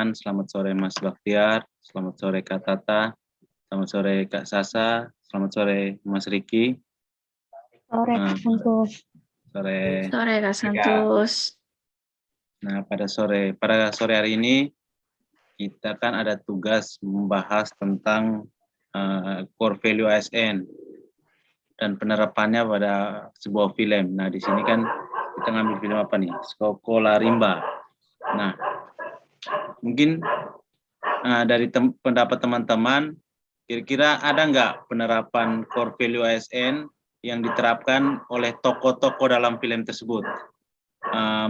Irfan, selamat sore Mas Baktiar, selamat sore Kak Tata, selamat sore Kak Sasa, selamat sore Mas Riki. Sore Kak Santus. Sore. Sore Kak Santus. Nah, pada sore hari ini kita kan ada tugas membahas tentang core value ASN dan penerapannya pada sebuah film. Nah, di sini kan kita ngambil film apa nih? Sekolah Rimba. Nah, mungkin dari pendapat teman-teman, kira-kira ada nggak penerapan core value ASN yang diterapkan oleh tokoh-tokoh dalam film tersebut?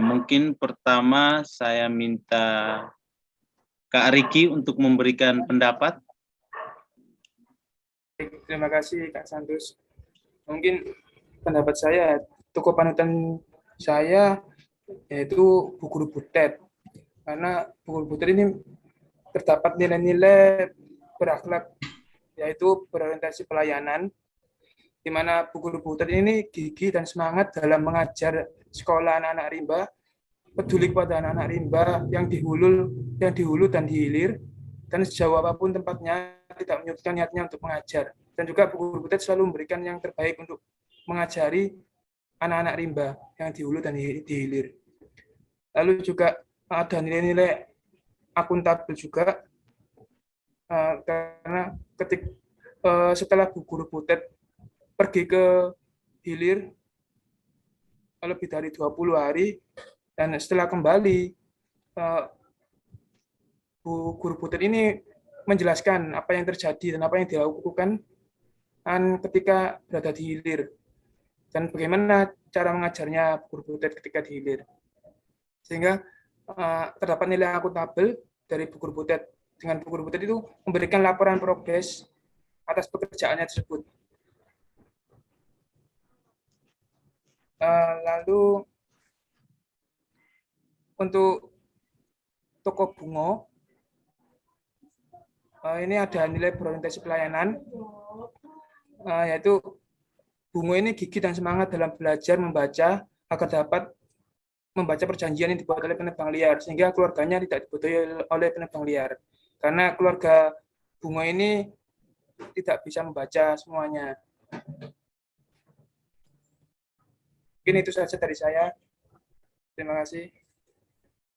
Mungkin pertama saya minta Kak Riki untuk memberikan pendapat. Terima kasih Kak Santus. Mungkin pendapat saya, tokoh panutan saya yaitu Bu Guru Butet. Karena Bu Guru Butet ini terdapat nilai-nilai berakhlak, yaitu berorientasi pelayanan, di mana Bu Guru Butet ini gigih dan semangat dalam mengajar sekolah anak-anak rimba, peduli kepada anak-anak rimba yang di hulu dan di hilir, dan sejauh apapun tempatnya tidak menyurutkan niatnya untuk mengajar. Dan juga Bu Guru Butet selalu memberikan yang terbaik untuk mengajari anak-anak rimba yang di hulu dan di hilir. Lalu juga ada nilai-nilai akuntabel juga, karena setelah Bu Guru Butet pergi ke hilir lebih dari 20 hari, dan setelah kembali, Bu Guru Butet ini menjelaskan apa yang terjadi dan apa yang dilakukan ketika berada di hilir, dan bagaimana cara mengajarnya Bu Guru Butet ketika di hilir. Sehingga terdapat nilai akuntabel dari Bu Guru Butet. Dengan Bu Guru Butet itu memberikan laporan progres atas pekerjaannya tersebut. Lalu untuk toko Bungo, ini ada nilai berorientasi pelayanan, yaitu Bungo ini gigih dan semangat dalam belajar membaca agar dapat membaca perjanjian yang dibuat oleh penebang liar, sehingga keluarganya tidak dibodohi oleh penebang liar. Karena keluarga Bungo ini tidak bisa membaca semuanya. Mungkin itu saja dari saya. Terima kasih.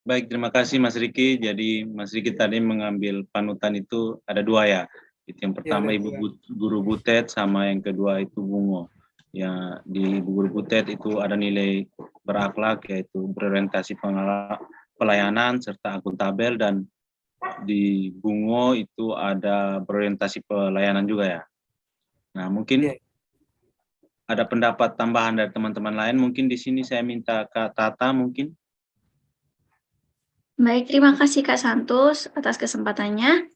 Baik, terima kasih Mas Riki. Jadi Mas Riki tadi mengambil panutan itu ada dua ya. Itu yang pertama Ya, Ibu Guru Butet, sama yang kedua itu Bungo. Ya, di Ibu Guru Butet itu ada nilai berakhlak, yaitu berorientasi pelayanan serta akuntabel, dan di Bungo itu ada berorientasi pelayanan juga ya. Nah, mungkin ada pendapat tambahan dari teman-teman lain. Mungkin di sini saya minta Kak Tata mungkin. Baik, terima kasih Kak Santus atas kesempatannya.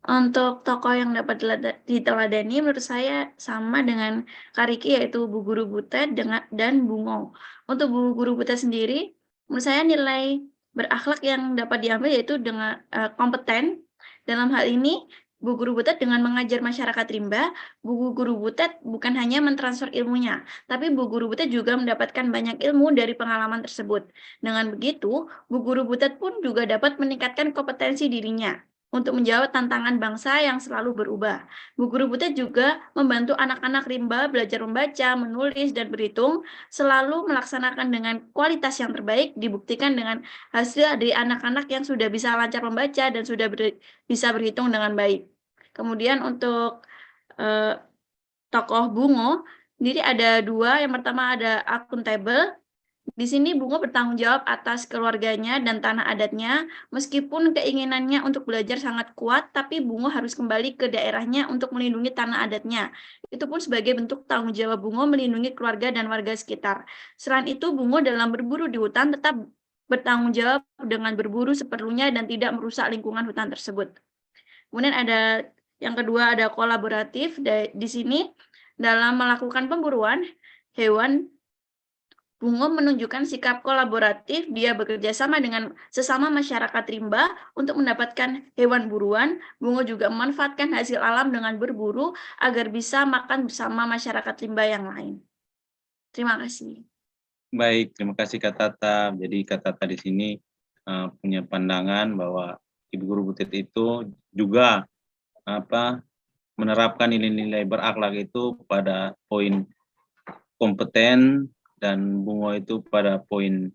Untuk tokoh yang dapat diteladani menurut saya sama dengan Kak Riki, yaitu Bu Guru Butet dan Bungo. Untuk Bu Guru Butet sendiri, menurut saya nilai berakhlak yang dapat diambil yaitu dengan kompeten. Dalam hal ini, Bu Guru Butet dengan mengajar masyarakat rimba, Bu Guru Butet bukan hanya mentransfer ilmunya, tapi Bu Guru Butet juga mendapatkan banyak ilmu dari pengalaman tersebut. Dengan begitu, Bu Guru Butet pun juga dapat meningkatkan kompetensi dirinya untuk menjawab tantangan bangsa yang selalu berubah. Bu Guru Butet juga membantu anak-anak rimba belajar membaca, menulis, dan berhitung, selalu melaksanakan dengan kualitas yang terbaik, dibuktikan dengan hasil dari anak-anak yang sudah bisa lancar membaca dan sudah bisa berhitung dengan baik. Kemudian untuk tokoh Bungo, sendiri ada dua. Yang pertama ada akuntabel. Di sini Bungo bertanggung jawab atas keluarganya dan tanah adatnya, meskipun keinginannya untuk belajar sangat kuat, tapi Bungo harus kembali ke daerahnya untuk melindungi tanah adatnya. Itu pun sebagai bentuk tanggung jawab Bungo melindungi keluarga dan warga sekitar. Selain itu, Bungo dalam berburu di hutan tetap bertanggung jawab dengan berburu seperlunya dan tidak merusak lingkungan hutan tersebut. Kemudian ada yang kedua, ada kolaboratif. Di sini dalam melakukan pemburuan hewan, Bungo menunjukkan sikap kolaboratif. Dia bekerja sama dengan sesama masyarakat rimba untuk mendapatkan hewan buruan. Bungo juga memanfaatkan hasil alam dengan berburu agar bisa makan bersama masyarakat rimba yang lain. Terima kasih. Baik, terima kasih Kak Tata. Jadi Kak Tata di sini punya pandangan bahwa Ibu Guru Butet itu juga menerapkan nilai-nilai berakhlak itu pada poin kompeten, dan Bungo itu pada poin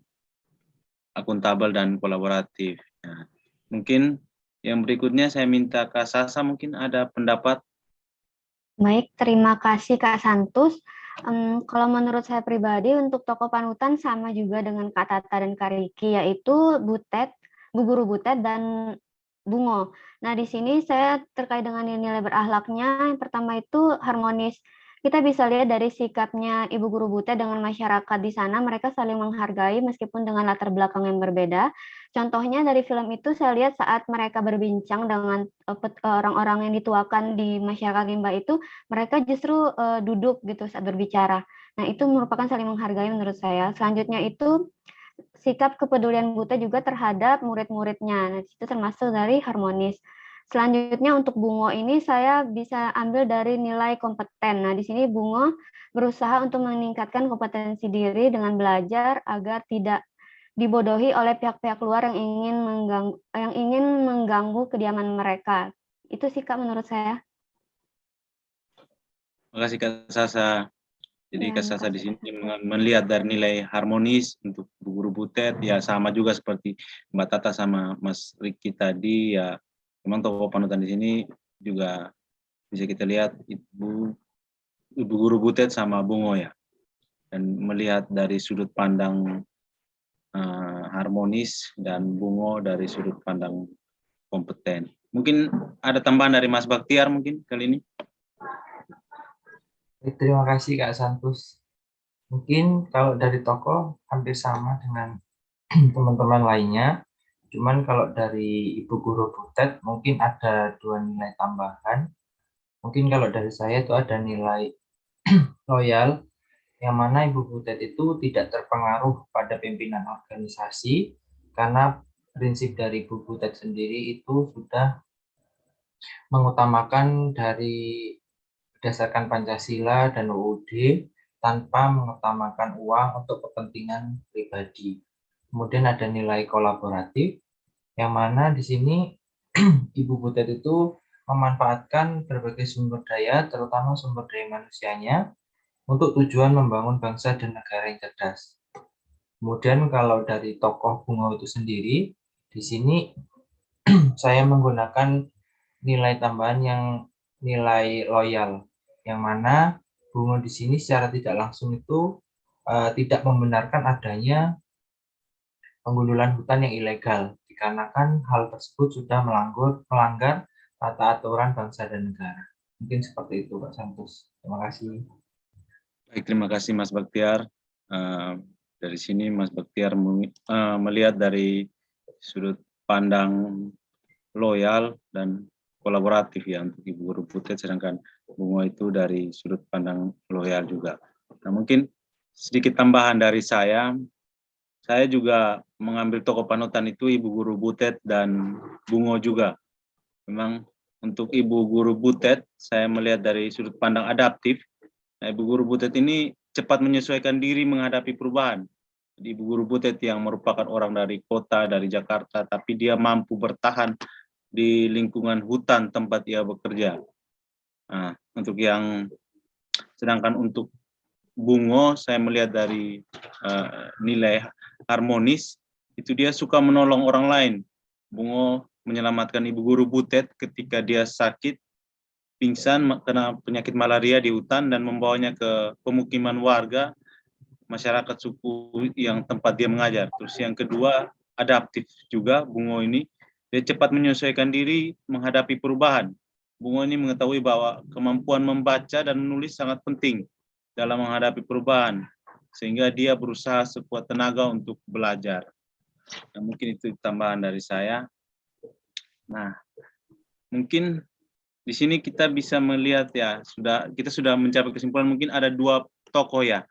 akuntabel dan kolaboratif. Nah, mungkin yang berikutnya saya minta Kak Sasa mungkin ada pendapat. Baik, terima kasih Kak Santus. Kalau menurut saya pribadi, untuk tokoh panutan sama juga dengan Kak Tata dan Kak Riki, yaitu Butet, Bu Guru Butet, dan Bungo. Nah, di sini saya terkait dengan nilai berakhlaknya, yang pertama itu harmonis. Kita bisa lihat dari sikapnya Ibu Guru Butet dengan masyarakat di sana, mereka saling menghargai meskipun dengan latar belakang yang berbeda. Contohnya dari film itu saya lihat saat mereka berbincang dengan orang-orang yang dituakan di masyarakat rimba itu, mereka justru duduk gitu saat berbicara. Nah, itu merupakan saling menghargai menurut saya. Selanjutnya itu sikap kepedulian Butet juga terhadap murid-muridnya. Nah, itu termasuk dari harmonis. Selanjutnya untuk Bungo ini saya bisa ambil dari nilai kompeten. Nah, di sini Bungo berusaha untuk meningkatkan kompetensi diri dengan belajar agar tidak dibodohi oleh pihak-pihak luar yang ingin mengganggu kediaman mereka. Itu sih Kak menurut saya. Terima kasih Kak Sasa. Jadi Ya, Kak Sasa di makasih, sini Kak. melihat dari nilai harmonis untuk Bu Guru Butet, ya sama juga seperti Mbak Tata sama Mas Riki tadi, ya memang tokoh panutan di sini juga bisa kita lihat Ibu Guru Butet sama Bungo ya, dan melihat dari sudut pandang harmonis, dan Bungo dari sudut pandang kompeten. Mungkin ada tambahan dari Mas Baktiar mungkin kali ini. Terima kasih Kak Santus. Mungkin kalau dari tokoh hampir sama dengan teman-teman lainnya. Cuman kalau dari Ibu Guru Butet mungkin ada 2 nilai tambahan. Mungkin kalau dari saya itu ada nilai loyal, yang mana Ibu Butet itu tidak terpengaruh pada pimpinan organisasi, karena prinsip dari Ibu Butet sendiri itu sudah mengutamakan dari berdasarkan Pancasila dan UUD tanpa mengutamakan uang untuk kepentingan pribadi. Kemudian ada nilai kolaboratif, yang mana di sini Ibu Butet itu memanfaatkan berbagai sumber daya, terutama sumber daya manusianya, untuk tujuan membangun bangsa dan negara yang cerdas. Kemudian kalau dari tokoh Bungo itu sendiri, di sini saya menggunakan nilai tambahan yang nilai loyal, yang mana Bungo di sini secara tidak langsung itu tidak membenarkan adanya penggundulan hutan yang ilegal, dikarenakan hal tersebut sudah melanggar tata aturan bangsa dan negara. Mungkin seperti itu Pak Santos. Terima kasih. Baik, terima kasih Mas Baktiar. Dari sini Mas Baktiar melihat dari sudut pandang loyal dan kolaboratif ya untuk Ibu Guru Butet, sedangkan Bungo itu dari sudut pandang loyal juga. Nah, mungkin sedikit tambahan dari saya juga mengambil tokoh panutan itu Ibu Guru Butet dan Bungo juga. Memang untuk Ibu Guru Butet saya melihat dari sudut pandang adaptif. Nah, Ibu Guru Butet ini cepat menyesuaikan diri menghadapi perubahan. Jadi Ibu Guru Butet yang merupakan orang dari kota, dari Jakarta, tapi dia mampu bertahan di lingkungan hutan tempat ia bekerja. Nah, sedangkan untuk Bungo, saya melihat dari nilai harmonis, itu dia suka menolong orang lain. Bungo menyelamatkan Ibu Guru Butet ketika dia sakit, pingsan kena penyakit malaria di hutan, dan membawanya ke pemukiman warga masyarakat suku yang tempat dia mengajar. Terus yang kedua, adaptif juga Bungo ini, dia cepat menyesuaikan diri menghadapi perubahan. Bungo ini mengetahui bahwa kemampuan membaca dan menulis sangat penting dalam menghadapi perubahan, sehingga dia berusaha sekuat tenaga untuk belajar. Nah, mungkin itu tambahan dari saya. Nah, mungkin di sini kita bisa melihat ya, kita sudah mencapai kesimpulan, mungkin ada 2 tokoh ya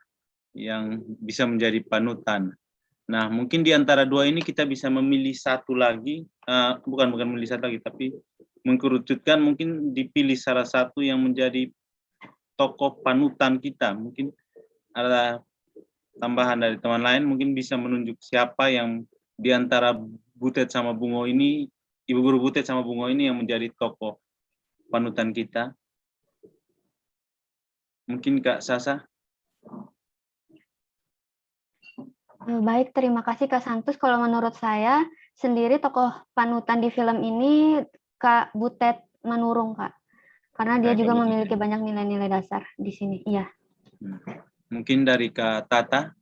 yang bisa menjadi panutan. Nah, mungkin di antara 2 ini kita bisa memilih satu lagi, bukan memilih satu lagi, tapi mengkerucutkan, mungkin dipilih salah satu yang menjadi tokoh panutan kita. Mungkin ada tambahan dari teman lain, mungkin bisa menunjuk siapa yang di antara Butet sama Bungo ini Ibu Guru Butet sama Bungo ini yang menjadi tokoh panutan kita. Mungkin Kak Sasa. Baik, terima kasih Kak Santus. Kalau menurut saya sendiri tokoh panutan di film ini Kak Butet Manurung, Kak. Karena dia juga memiliki banyak nilai-nilai dasar di sini. Iya. Mungkin dari Kak Tata.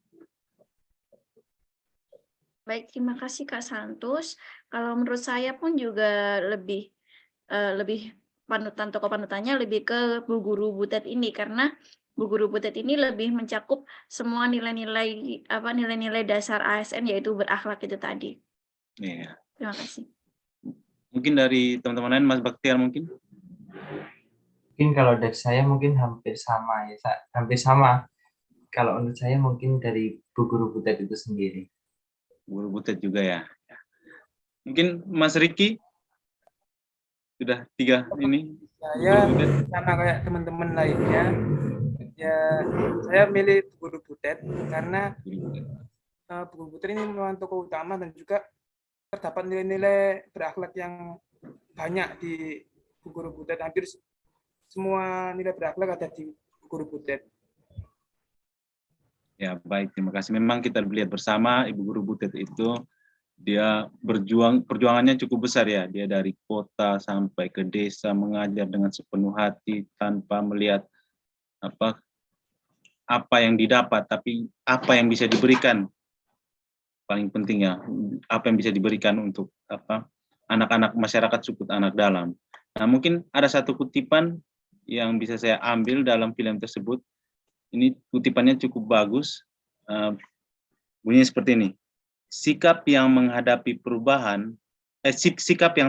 Baik, terima kasih Kak Santus. Kalau menurut saya pun juga lebih tokoh panutannya lebih ke Bu Guru Butet ini, karena Bu Guru Butet ini lebih mencakup semua nilai-nilai dasar ASN, yaitu berakhlak itu tadi. Iya. Terima kasih. Mungkin dari teman-teman lain, Mas Baktiar mungkin. Mungkin kalau dari saya mungkin hampir sama ya, hampir sama. Kalau menurut saya mungkin dari Bu Guru Butet itu sendiri. Guru Butet juga ya. Mungkin Mas Riki sudah 3 ini. Saya sama kayak teman-teman lainnya. Ya, saya milih Guru Butet karena Guru Butet ini merupakan tokoh utama dan juga terdapat nilai-nilai berakhlak yang banyak di Guru Butet. Hampir semua nilai berakhlak ada di Guru Butet. Ya, baik, terima kasih. Memang kita lihat bersama Ibu Guru Butet itu dia perjuangannya cukup besar ya. Dia dari kota sampai ke desa mengajar dengan sepenuh hati tanpa melihat apa yang didapat, tapi apa yang bisa diberikan. Paling penting ya, apa yang bisa diberikan untuk anak-anak masyarakat suku anak dalam. Nah, mungkin ada satu kutipan yang bisa saya ambil dalam film tersebut. Ini kutipannya cukup bagus, bunyinya seperti ini. Sikap yang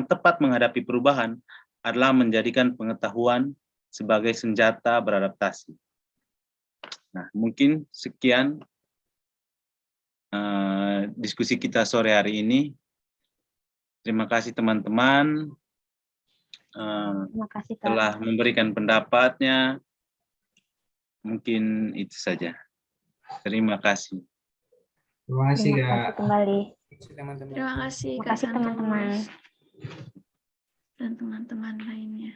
tepat menghadapi perubahan adalah menjadikan pengetahuan sebagai senjata beradaptasi. Nah, mungkin sekian diskusi kita sore hari ini. Terima kasih teman-teman Terima kasih, Kak. telah memberikan pendapatnya. Mungkin itu saja. Terima kasih. Terima kasih, Terima kasih Kak. kembali. Terima kasih Terima Kak kasih teman-teman. Santus dan teman-teman lainnya.